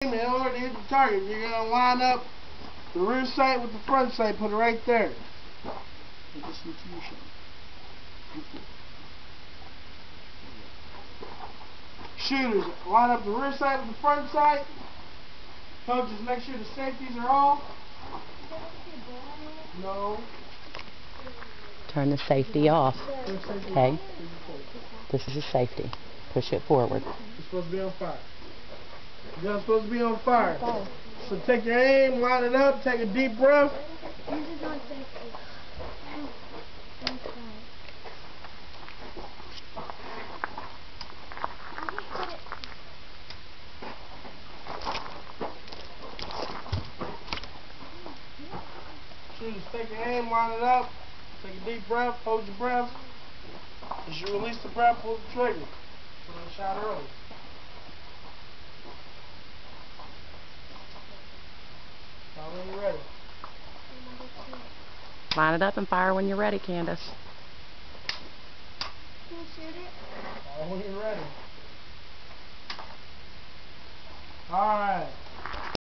In order to hit the target, you're going to line up the rear sight with the front sight, put it right there. Shooters, line up the rear sight with the front sight. Coaches, make sure the safeties are off. No. Turn the safety off. Okay. This is a safety. Push it forward. You're supposed to be on fire. You're not supposed to be on fire. So take your aim, line it up, take a deep breath. Shooters, take your aim, line it up, take a deep breath, hold your breath. As you release the breath, pull the trigger. Put on the shot early. Now when you're ready. Line it up and fire when you're ready, Kandace. Can you shoot it? When you're ready. Alright.